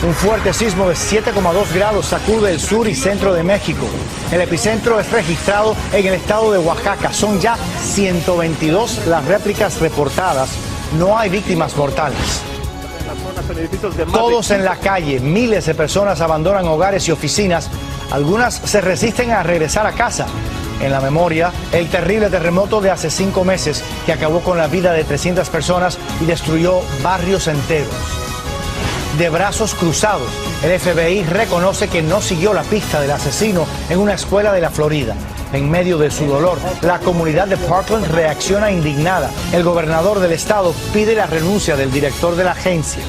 Un fuerte sismo de 7,2 grados sacude el sur y centro de México. El epicentro es registrado en el estado de Oaxaca. Son ya 122 las réplicas reportadas. No hay víctimas mortales. Todos en la calle. Miles de personas abandonan hogares y oficinas. Algunas se resisten a regresar a casa. En la memoria, el terrible terremoto de hace 5 meses que acabó con la vida de 300 personas y destruyó barrios enteros. De brazos cruzados, el FBI reconoce que no siguió la pista del asesino en una escuela de la Florida. En medio de su dolor, la comunidad de Parkland reacciona indignada. El gobernador del estado pide la renuncia del director de la agencia.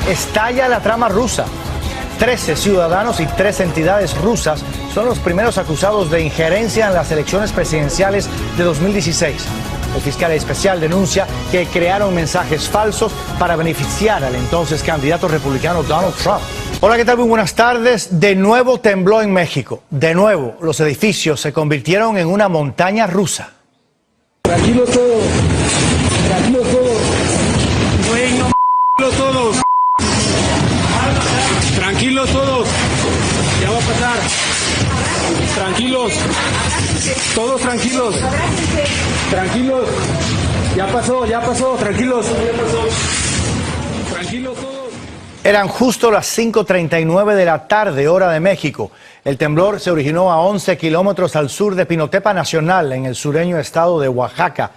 Estalla la trama rusa. 13 ciudadanos y 3 entidades rusas son los primeros acusados de injerencia en las elecciones presidenciales de 2016. El fiscal especial denuncia que crearon mensajes falsos para beneficiar al entonces candidato republicano Donald Trump. Hola, ¿qué tal? Muy buenas tardes. De nuevo tembló en México. De nuevo, los edificios se convirtieron en una montaña rusa. Tranquilos todos. Tranquilos todos. Güey, no todos. Tranquilos todos. Ya va a pasar. Tranquilos. Todos tranquilos. Tranquilos. Ya pasó. Tranquilos. Tranquilos todos. Eran justo las 5:39 de la tarde, hora de México. El temblor se originó a 11 kilómetros al sur de Pinotepa Nacional, en el sureño estado de Oaxaca.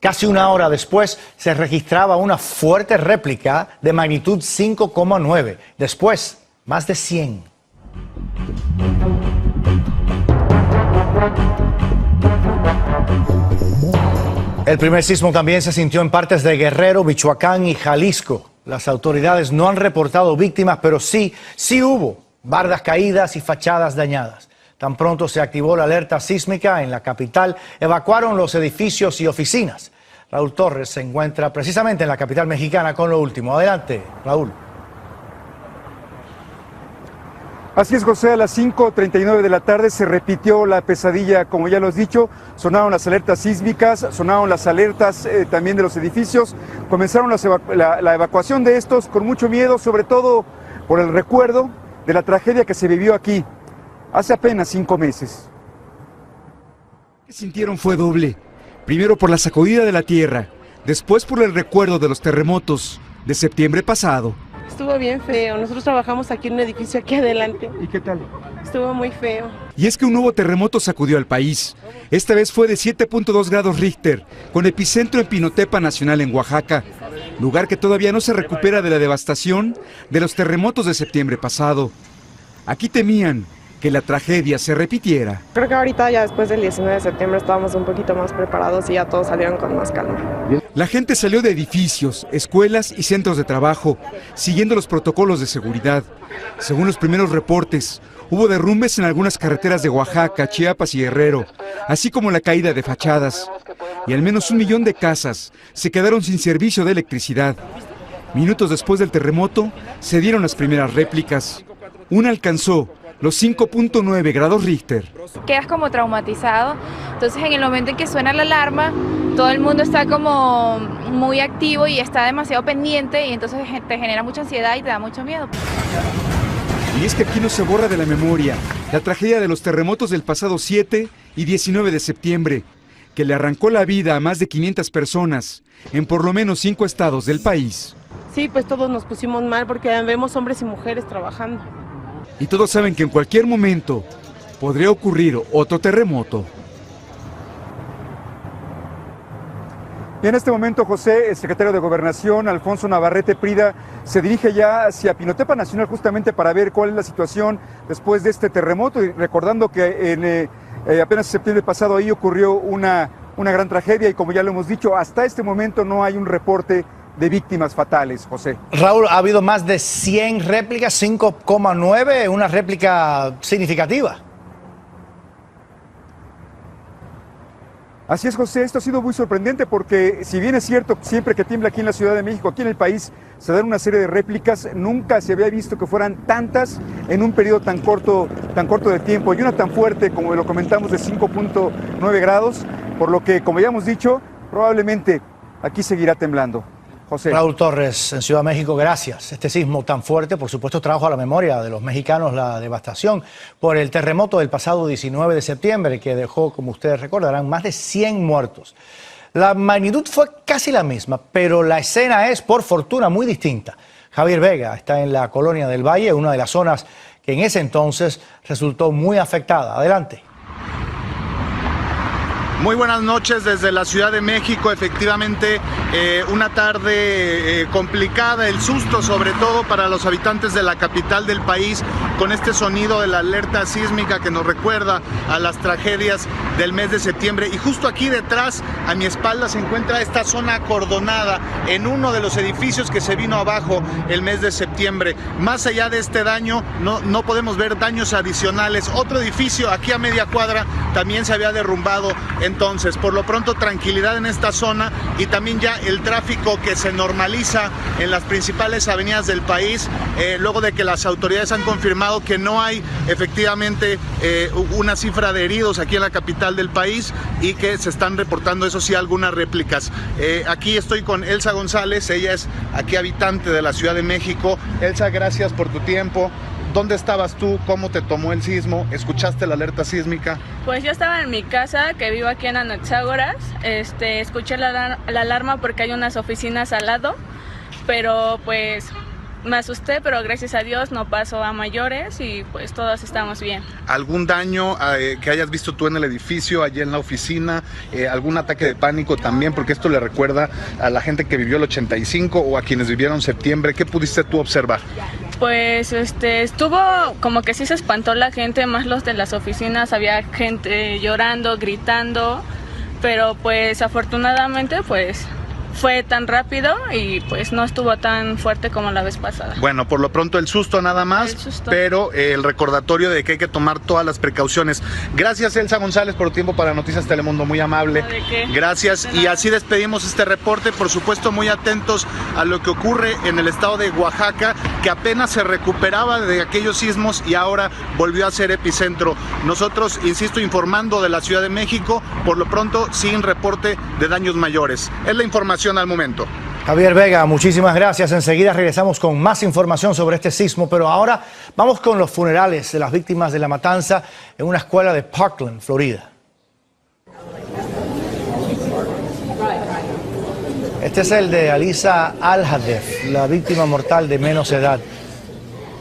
Casi una hora después se registraba una fuerte réplica de magnitud 5,9. Después, más de 100. El primer sismo también se sintió en partes de Guerrero, Michoacán y Jalisco. Las autoridades no han reportado víctimas, pero sí hubo bardas caídas y fachadas dañadas. Tan pronto se activó la alerta sísmica en la capital, evacuaron los edificios y oficinas. Raúl Torres se encuentra precisamente en la capital mexicana con lo último. Adelante, Raúl. Así es, José, a las 5:39 de la tarde se repitió la pesadilla, como ya lo has dicho. Sonaron las alertas sísmicas, sonaron las alertas también de los edificios. Comenzaron la evacuación de estos con mucho miedo, sobre todo por el recuerdo de la tragedia que se vivió aquí hace apenas 5 meses. Lo que sintieron fue doble. Primero por la sacudida de la tierra, después por el recuerdo de los terremotos de septiembre pasado. Estuvo bien feo. Nosotros trabajamos aquí en un edificio aquí adelante. ¿Y qué tal? Estuvo muy feo. Y es que un nuevo terremoto sacudió al país. Esta vez fue de 7.2 grados Richter, con epicentro en Pinotepa Nacional en Oaxaca, lugar que todavía no se recupera de la devastación de los terremotos de septiembre pasado. Aquí temían que la tragedia se repitiera. Creo que ahorita ya después del 19 de septiembre estábamos un poquito más preparados y ya todos salieron con más calma. La gente salió de edificios, escuelas y centros de trabajo, siguiendo los protocolos de seguridad. Según los primeros reportes, hubo derrumbes en algunas carreteras de Oaxaca, Chiapas y Guerrero, así como la caída de fachadas. Y al menos 1 millón de casas se quedaron sin servicio de electricidad. Minutos después del terremoto, se dieron las primeras réplicas. Una alcanzó los 5.9 grados Richter. Quedas como traumatizado, entonces en el momento en que suena la alarma, todo el mundo está como muy activo y está demasiado pendiente y entonces te genera mucha ansiedad y te da mucho miedo. Y es que aquí no se borra de la memoria la tragedia de los terremotos del pasado 7 y 19 de septiembre, que le arrancó la vida a más de 500 personas en por lo menos 5 estados del país. Sí, pues todos nos pusimos mal porque vemos hombres y mujeres trabajando. Y todos saben que en cualquier momento podría ocurrir otro terremoto. Y en este momento, José, el secretario de Gobernación, Alfonso Navarrete Prida, se dirige ya hacia Pinotepa Nacional justamente para ver cuál es la situación después de este terremoto. Y recordando que apenas en septiembre pasado ahí ocurrió una gran tragedia y como ya lo hemos dicho, hasta este momento no hay un reporte de víctimas fatales, José. Raúl, ha habido más de 100 réplicas, 5,9, una réplica significativa. Así es, José, esto ha sido muy sorprendente porque si bien es cierto, siempre que tiembla aquí en la Ciudad de México, aquí en el país, se dan una serie de réplicas, nunca se había visto que fueran tantas en un periodo tan corto de tiempo y una tan fuerte como lo comentamos de 5.9 grados, por lo que, como ya hemos dicho, probablemente aquí seguirá temblando. José. Raúl Torres, en Ciudad de México, gracias. Este sismo tan fuerte, por supuesto, trajo a la memoria de los mexicanos la devastación por el terremoto del pasado 19 de septiembre, que dejó, como ustedes recordarán, más de 100 muertos. La magnitud fue casi la misma, pero la escena es, por fortuna, muy distinta. Javier Vega está en la Colonia del Valle, una de las zonas que en ese entonces resultó muy afectada. Adelante. Muy buenas noches desde la Ciudad de México. Efectivamente, una tarde complicada, el susto sobre todo para los habitantes de la capital del país, con este sonido de la alerta sísmica que nos recuerda a las tragedias del mes de septiembre. Y justo aquí detrás, a mi espalda, se encuentra esta zona acordonada en uno de los edificios que se vino abajo el mes de septiembre. Más allá de este daño, no podemos ver daños adicionales. Otro edificio aquí a media cuadra también se había derrumbado. Entonces, por lo pronto, tranquilidad en esta zona y también ya el tráfico que se normaliza en las principales avenidas del país, luego de que las autoridades han confirmado que no hay efectivamente una cifra de heridos aquí en la capital del país y que se están reportando, eso sí, algunas réplicas. Aquí estoy con Elsa González, ella es aquí habitante de la Ciudad de México. Elsa, gracias por tu tiempo. ¿Dónde estabas tú? ¿Cómo te tomó el sismo? ¿Escuchaste la alerta sísmica? Pues yo estaba en mi casa, que vivo aquí en Anaxágoras. Escuché la alarma porque hay unas oficinas al lado, pero pues me asusté, pero gracias a Dios no pasó a mayores y pues todos estamos bien. ¿Algún daño que hayas visto tú en el edificio, allí en la oficina? ¿Algún ataque de pánico también? Porque esto le recuerda a la gente que vivió el 85 o a quienes vivieron septiembre. ¿Qué pudiste tú observar? Pues estuvo como que sí se espantó la gente, más los de las oficinas, había gente llorando, gritando, pero pues afortunadamente pues fue tan rápido y pues no estuvo tan fuerte como la vez pasada. Bueno, por lo pronto el susto nada más, pero el recordatorio de que hay que tomar todas las precauciones. Gracias, Elsa González, por tu tiempo para Noticias Telemundo, muy amable. ¿De qué? Gracias, y así despedimos este reporte, por supuesto muy atentos a lo que ocurre en el estado de Oaxaca, que apenas se recuperaba de aquellos sismos y ahora volvió a ser epicentro. Nosotros, insisto, informando de la Ciudad de México, por lo pronto sin reporte de daños mayores. Es la información al momento. Javier Vega, muchísimas gracias. Enseguida regresamos con más información sobre este sismo, pero ahora vamos con los funerales de las víctimas de la matanza en una escuela de Parkland, Florida. Este es el de Alisa Al-Hadef, la víctima mortal de menos edad.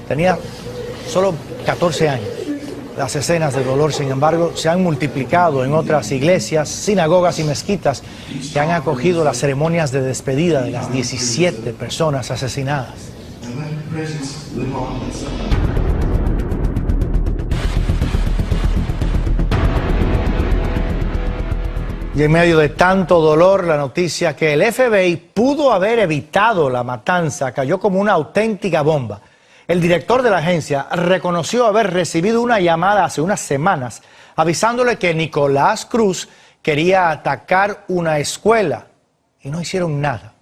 Tenía solo 14 años. Las escenas de dolor, sin embargo, se han multiplicado en otras iglesias, sinagogas y mezquitas que han acogido las ceremonias de despedida de las 17 personas asesinadas. Y en medio de tanto dolor, la noticia que el FBI pudo haber evitado la matanza cayó como una auténtica bomba. El director de la agencia reconoció haber recibido una llamada hace unas semanas avisándole que Nicolás Cruz quería atacar una escuela y no hicieron nada.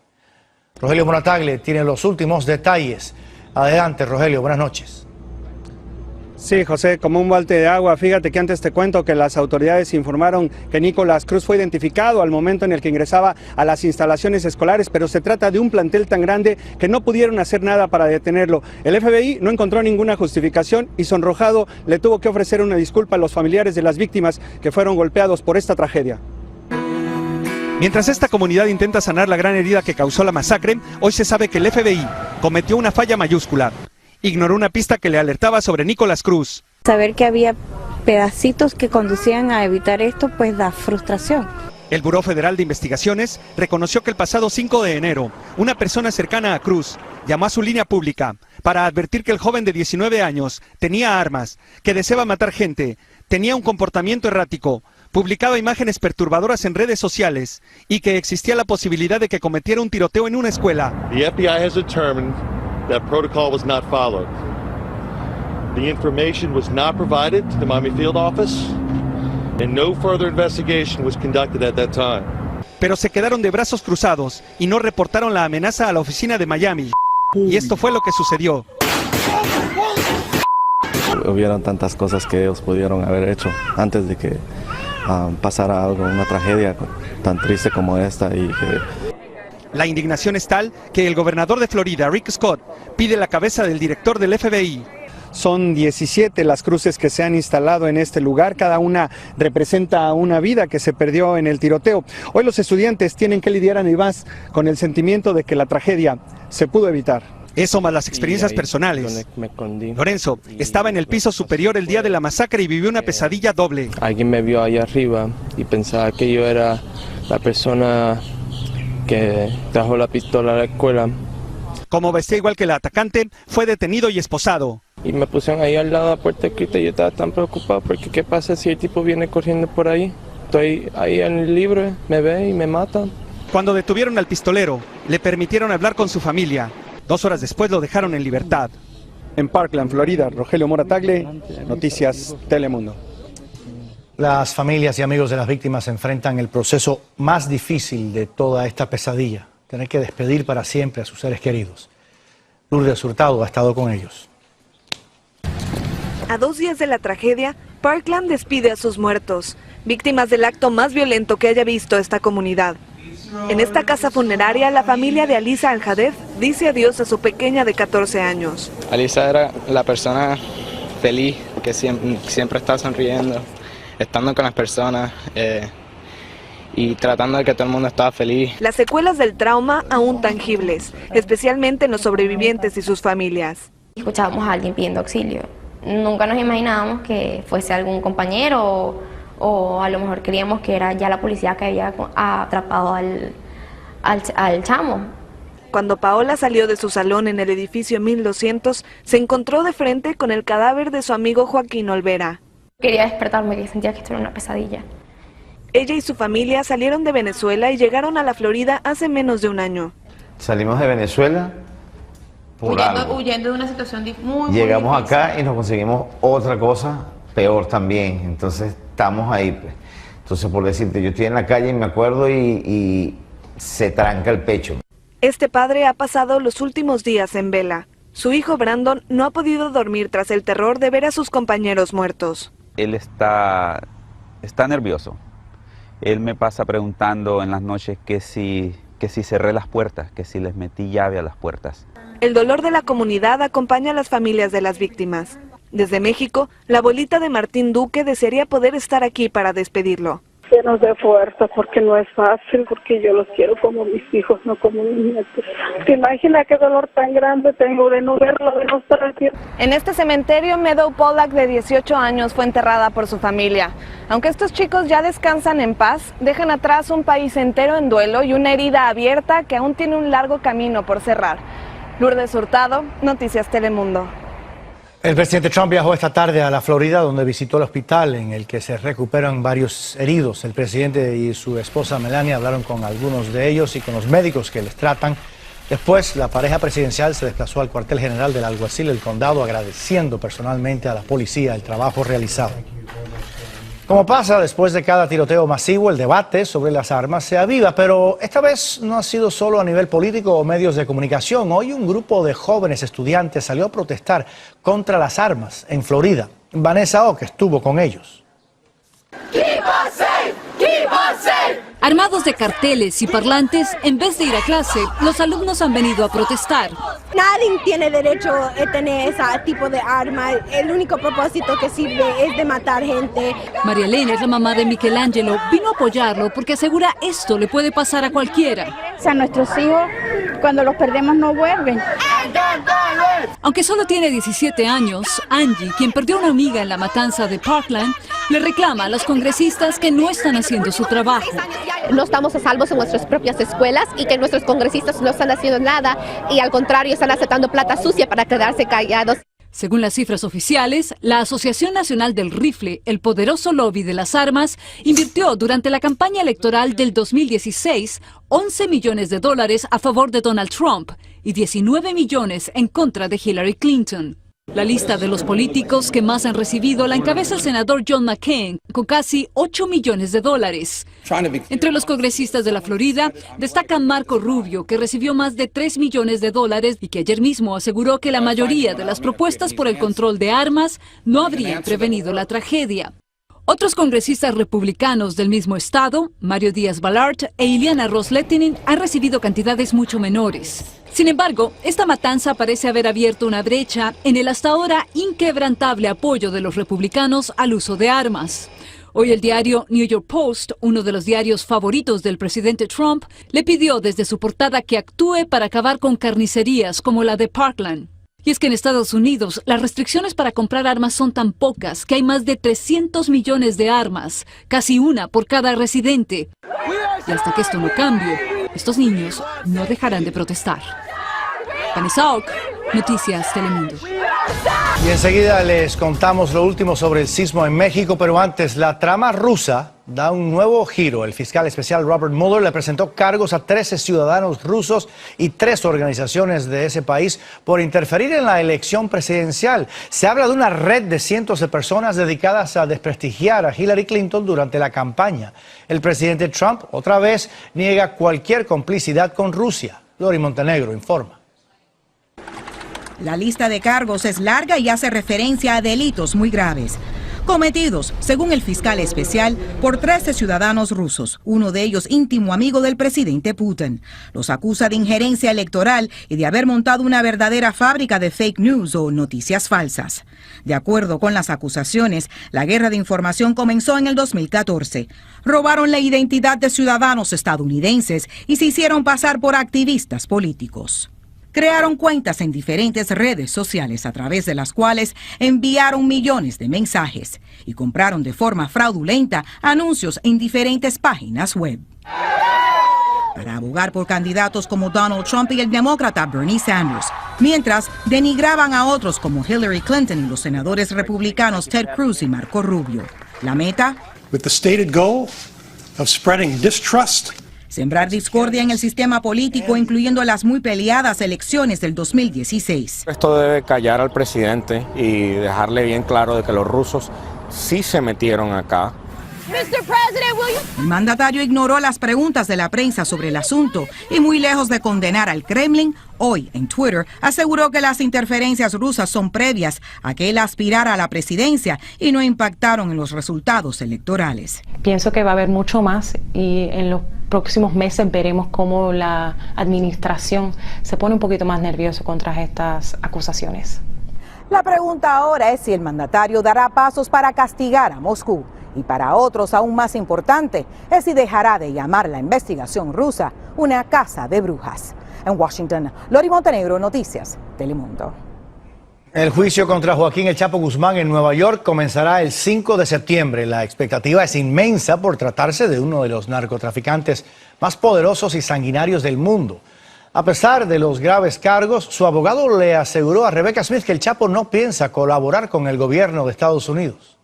Rogelio Morataglia tiene los últimos detalles. Adelante, Rogelio, buenas noches. Sí, José, como un balde de agua. Fíjate que antes te cuento que las autoridades informaron que Nicolás Cruz fue identificado al momento en el que ingresaba a las instalaciones escolares, pero se trata de un plantel tan grande que no pudieron hacer nada para detenerlo. El FBI no encontró ninguna justificación y sonrojado le tuvo que ofrecer una disculpa a los familiares de las víctimas que fueron golpeados por esta tragedia. Mientras esta comunidad intenta sanar la gran herida que causó la masacre, hoy se sabe que el FBI cometió una falla mayúscula. Ignoró una pista que le alertaba sobre Nicolás Cruz. Saber que había pedacitos que conducían a evitar esto, pues da frustración. El Buró Federal de Investigaciones reconoció que el pasado 5 de enero, una persona cercana a Cruz llamó a su línea pública para advertir que el joven de 19 años tenía armas, que deseaba matar gente, tenía un comportamiento errático, publicaba imágenes perturbadoras en redes sociales y que existía la posibilidad de que cometiera un tiroteo en una escuela. The FBI has determined that protocol was not followed. The information was not provided to the Miami Field Office, and no further investigation was conducted at that time. Pero se quedaron de brazos cruzados y no reportaron la amenaza a la oficina de Miami. Y esto fue lo que sucedió. Hubieron tantas cosas que ellos pudieron haber hecho antes de que pasara algo, una tragedia tan triste como esta. La indignación es tal que el gobernador de Florida, Rick Scott, pide la cabeza del director del FBI. Son 17 las cruces que se han instalado en este lugar, cada una representa una vida que se perdió en el tiroteo. Hoy los estudiantes tienen que lidiar además con el sentimiento de que la tragedia se pudo evitar. Eso más las experiencias personales. Lorenzo estaba en el piso superior el día de la masacre y vivió una pesadilla doble. Alguien me vio allá arriba y pensaba que yo era la persona que trajo la pistola a la escuela. Como vestía igual que el atacante, fue detenido y esposado. Y me pusieron ahí al lado de la puerta escrita y yo estaba tan preocupado porque ¿qué pasa si el tipo viene corriendo por ahí? Estoy ahí en el libre, me ve y me mata. Cuando detuvieron al pistolero, le permitieron hablar con su familia. 2 horas después lo dejaron en libertad. En Parkland, Florida, Rogelio Moratagle, Noticias Telemundo. Las familias y amigos de las víctimas enfrentan el proceso más difícil de toda esta pesadilla, tener que despedir para siempre a sus seres queridos. Lourdes Hurtado ha estado con ellos. A 2 días de la tragedia, Parkland despide a sus muertos, víctimas del acto más violento que haya visto esta comunidad. En esta casa funeraria, la familia de Alisa Al-Hadef dice adiós a su pequeña de 14 años. Alisa era la persona feliz, que siempre estaba sonriendo, estando con las personas y tratando de que todo el mundo estaba feliz. Las secuelas del trauma aún tangibles, especialmente en los sobrevivientes y sus familias. Escuchábamos a alguien pidiendo auxilio. Nunca nos imaginábamos que fuese algún compañero o a lo mejor creíamos que era ya la policía que había atrapado al chamo. Cuando Paola salió de su salón en el edificio 1200, se encontró de frente con el cadáver de su amigo Joaquín Olvera. Quería despertarme, que sentía que esto era una pesadilla. Ella y su familia salieron de Venezuela y llegaron a la Florida hace menos de un año. Salimos de Venezuela huyendo de una situación muy llegamos difícil. acá y nos conseguimos otra cosa peor también, entonces estamos ahí, pues. Entonces, por decirte, yo estoy en la calle y me acuerdo y se tranca el pecho. Este padre ha pasado los últimos días en vela. Su hijo Brandon no ha podido dormir tras el terror de ver a sus compañeros muertos. Él está nervioso. Él me pasa preguntando en las noches que si cerré las puertas, que si les metí llave a las puertas. El dolor de la comunidad acompaña a las familias de las víctimas. Desde México, la abuelita de Martín Duque desearía poder estar aquí para despedirlo. Que nos dé fuerza, porque no es fácil, porque yo los quiero como mis hijos, no como mis nietos. ¿Te imaginas qué dolor tan grande tengo de no verlo, de no estar aquí? En este cementerio, Meadow Pollack, de 18 años, fue enterrada por su familia. Aunque estos chicos ya descansan en paz, dejan atrás un país entero en duelo y una herida abierta que aún tiene un largo camino por cerrar. Lourdes Hurtado, Noticias Telemundo. El presidente Trump viajó esta tarde a la Florida, donde visitó el hospital en el que se recuperan varios heridos. El presidente y su esposa Melania hablaron con algunos de ellos y con los médicos que les tratan. Después, la pareja presidencial se desplazó al cuartel general del alguacil del condado, agradeciendo personalmente a la policía el trabajo realizado. Como pasa después de cada tiroteo masivo, el debate sobre las armas se aviva, pero esta vez no ha sido solo a nivel político o medios de comunicación. Hoy un grupo de jóvenes estudiantes salió a protestar contra las armas en Florida. Vanessa Ock estuvo con ellos. Keep us safe, keep us safe. Armados de carteles y parlantes, en vez de ir a clase, los alumnos han venido a protestar. Nadie tiene derecho a tener ese tipo de arma. El único propósito que sirve es de matar gente. María Elena es la mamá de Michelangelo. Vino a apoyarlo porque asegura esto le puede pasar a cualquiera. O sea, nuestros hijos, cuando los perdemos, no vuelven. Aunque solo tiene 17 años, Angie, quien perdió una amiga en la matanza de Parkland, le reclama a los congresistas que no están haciendo su trabajo. No estamos a salvo en nuestras propias escuelas y que nuestros congresistas no están haciendo nada y al contrario están aceptando plata sucia para quedarse callados. Según las cifras oficiales, la Asociación Nacional del Rifle, el poderoso lobby de las armas, invirtió durante la campaña electoral del 2016 $11 millones a favor de Donald Trump y 19 millones en contra de Hillary Clinton. La lista de los políticos que más han recibido la encabeza el senador John McCain, con casi $8 millones. Entre los congresistas de la Florida destaca Marco Rubio, que recibió más de $3 millones y que ayer mismo aseguró que la mayoría de las propuestas por el control de armas no habrían prevenido la tragedia. Otros congresistas republicanos del mismo estado, Mario Díaz-Balart e Ileana Ros-Lehtinen, han recibido cantidades mucho menores. Sin embargo, esta matanza parece haber abierto una brecha en el hasta ahora inquebrantable apoyo de los republicanos al uso de armas. Hoy el diario New York Post, uno de los diarios favoritos del presidente Trump, le pidió desde su portada que actúe para acabar con carnicerías como la de Parkland. Y es que en Estados Unidos las restricciones para comprar armas son tan pocas que hay más de 300 millones de armas, casi una por cada residente. Y hasta que esto no cambie, estos niños no dejarán de protestar. Vanessa Ock, Noticias Telemundo. Y enseguida les contamos lo último sobre el sismo en México, pero antes, la trama rusa da un nuevo giro. El fiscal especial Robert Mueller le presentó cargos a 13 ciudadanos rusos y 3 organizaciones de ese país por interferir en la elección presidencial. Se habla de una red de cientos de personas dedicadas a desprestigiar a Hillary Clinton durante la campaña. El presidente Trump otra vez niega cualquier complicidad con Rusia. Lori Montenegro informa. La lista de cargos es larga y hace referencia a delitos muy graves, cometidos, según el fiscal especial, por 13 ciudadanos rusos, uno de ellos íntimo amigo del presidente Putin. Los acusa de injerencia electoral y de haber montado una verdadera fábrica de fake news o noticias falsas. De acuerdo con las acusaciones, la guerra de información comenzó en el 2014. Robaron la identidad de ciudadanos estadounidenses y se hicieron pasar por activistas políticos. Crearon cuentas en diferentes redes sociales a través de las cuales enviaron millones de mensajes y compraron de forma fraudulenta anuncios en diferentes páginas web para abogar por candidatos como Donald Trump y el demócrata Bernie Sanders, mientras denigraban a otros como Hillary Clinton y los senadores republicanos Ted Cruz y Marco Rubio. La meta, with the stated goal of spreading distrust, sembrar discordia en el sistema político, incluyendo las muy peleadas elecciones del 2016. Esto debe callar al presidente y dejarle bien claro de que los rusos sí se metieron acá. El mandatario ignoró las preguntas de la prensa sobre el asunto y, muy lejos de condenar al Kremlin, hoy en Twitter aseguró que las interferencias rusas son previas a que él aspirara a la presidencia y no impactaron en los resultados electorales. Pienso que va a haber mucho más y en los próximos meses veremos cómo la administración se pone un poquito más nervioso contra estas acusaciones. La pregunta ahora es si el mandatario dará pasos para castigar a Moscú. Y para otros, aún más importante, es si dejará de llamar la investigación rusa una casa de brujas. En Washington, Lori Montenegro, Noticias Telemundo. El juicio contra Joaquín El Chapo Guzmán en Nueva York comenzará el 5 de septiembre. La expectativa es inmensa por tratarse de uno de los narcotraficantes más poderosos y sanguinarios del mundo. A pesar de los graves cargos, su abogado le aseguró a Rebecca Smith que El Chapo no piensa colaborar con el gobierno de Estados Unidos.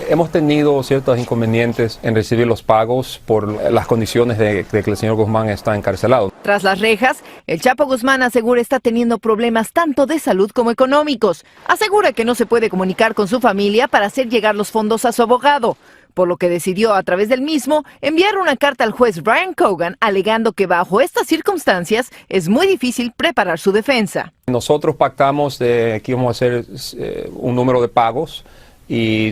Hemos tenido ciertos inconvenientes en recibir los pagos por las condiciones de que el señor Guzmán está encarcelado. Tras las rejas, el Chapo Guzmán asegura está teniendo problemas tanto de salud como económicos. Asegura que no se puede comunicar con su familia para hacer llegar los fondos a su abogado, por lo que decidió a través del mismo enviar una carta al juez Brian Cogan alegando que bajo estas circunstancias es muy difícil preparar su defensa. Nosotros pactamos de que íbamos a hacer un número de pagos y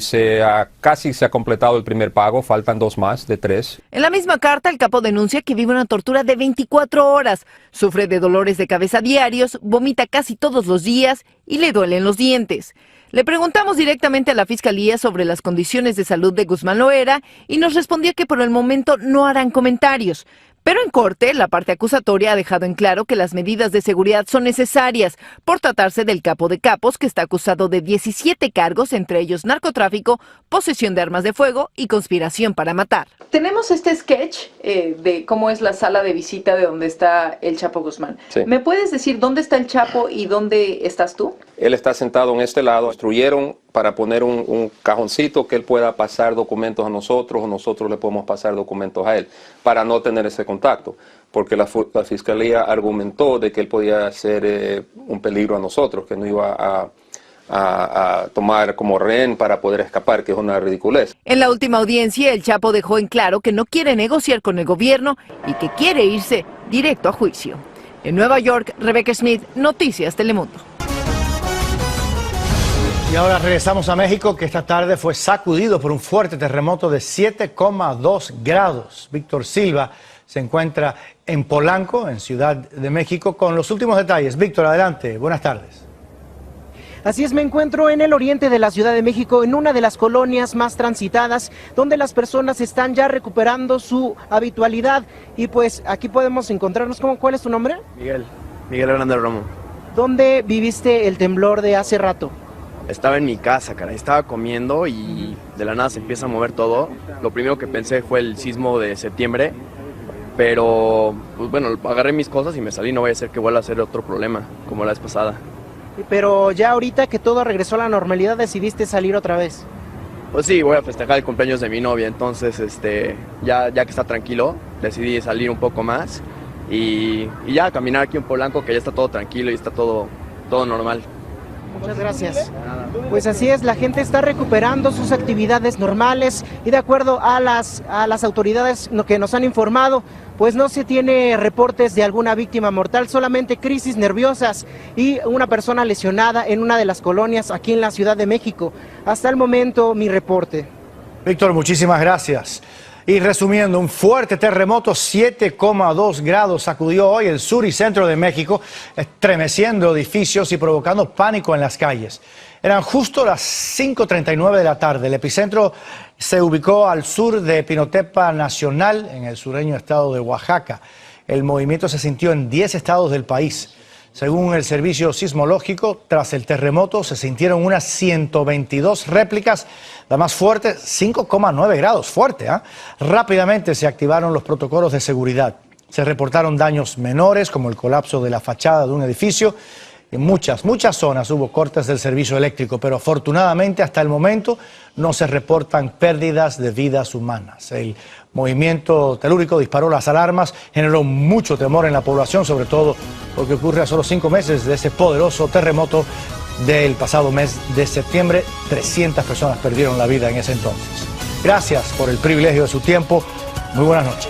casi se ha completado el primer pago, faltan 2 más de 3. En la misma carta, el capo denuncia que vive una tortura de 24 horas, sufre de dolores de cabeza diarios, vomita casi todos los días y le duelen los dientes. Le preguntamos directamente a la Fiscalía sobre las condiciones de salud de Guzmán Loera y nos respondió que por el momento no harán comentarios. Pero en corte, la parte acusatoria ha dejado en claro que las medidas de seguridad son necesarias por tratarse del capo de capos que está acusado de 17 cargos, entre ellos narcotráfico, posesión de armas de fuego y conspiración para matar. Tenemos este sketch de cómo es la sala de visita de donde está el Chapo Guzmán. Sí. ¿Me puedes decir dónde está el Chapo y dónde estás tú? Él está sentado en este lado, construyeron para poner un cajoncito que él pueda pasar documentos a nosotros o nosotros le podemos pasar documentos a él para no tener ese contacto, porque la Fiscalía argumentó de que él podía ser un peligro a nosotros, que no iba a tomar como rehén para poder escapar, que es una ridiculez. En la última audiencia, el Chapo dejó en claro que no quiere negociar con el gobierno y que quiere irse directo a juicio. En Nueva York, Rebecca Smith, Noticias Telemundo. Y ahora regresamos a México, que esta tarde fue sacudido por un fuerte terremoto de 7,2 grados. Víctor Silva se encuentra en Polanco, en Ciudad de México, con los últimos detalles. Víctor, adelante. Buenas tardes. Así es, me encuentro en el oriente de la Ciudad de México, en una de las colonias más transitadas, donde las personas están ya recuperando su habitualidad. Y pues aquí podemos encontrarnos. ¿Cuál es tu nombre? Miguel Hernández Romo. ¿Dónde viviste el temblor de hace rato? Estaba en mi casa, caray, estaba comiendo y de la nada se empieza a mover todo. Lo primero que pensé fue el sismo de septiembre, pero pues bueno, agarré mis cosas y me salí, no vaya a ser que vuelva a ser otro problema, como la vez pasada. Pero ya ahorita que todo regresó a la normalidad, ¿decidiste salir otra vez? Pues sí, voy a festejar el cumpleaños de mi novia, entonces ya que está tranquilo, decidí salir un poco más y ya caminar aquí en Polanco, que ya está todo tranquilo y está todo normal. Muchas gracias. Pues así es, la gente está recuperando sus actividades normales y de acuerdo a las autoridades que nos han informado, pues no se tiene reportes de alguna víctima mortal, solamente crisis nerviosas y una persona lesionada en una de las colonias aquí en la Ciudad de México. Hasta el momento, mi reporte. Víctor, muchísimas gracias. Y resumiendo, un fuerte terremoto 7,2 grados sacudió hoy el sur y centro de México, estremeciendo edificios y provocando pánico en las calles. Eran justo las 5:39 de la tarde. El epicentro se ubicó al sur de Pinotepa Nacional, en el sureño estado de Oaxaca. El movimiento se sintió en 10 estados del país. Según el servicio sismológico, tras el terremoto se sintieron unas 122 réplicas, la más fuerte, 5,9 grados, fuerte, ¿eh? Rápidamente se activaron los protocolos de seguridad. Se reportaron daños menores, como el colapso de la fachada de un edificio. En muchas zonas hubo cortes del servicio eléctrico, pero afortunadamente hasta el momento no se reportan pérdidas de vidas humanas. El movimiento telúrico disparó las alarmas, generó mucho temor en la población, sobre todo porque ocurre a solo 5 meses de ese poderoso terremoto del pasado mes de septiembre. 300 personas perdieron la vida en ese entonces. Gracias por el privilegio de su tiempo. Muy buenas noches.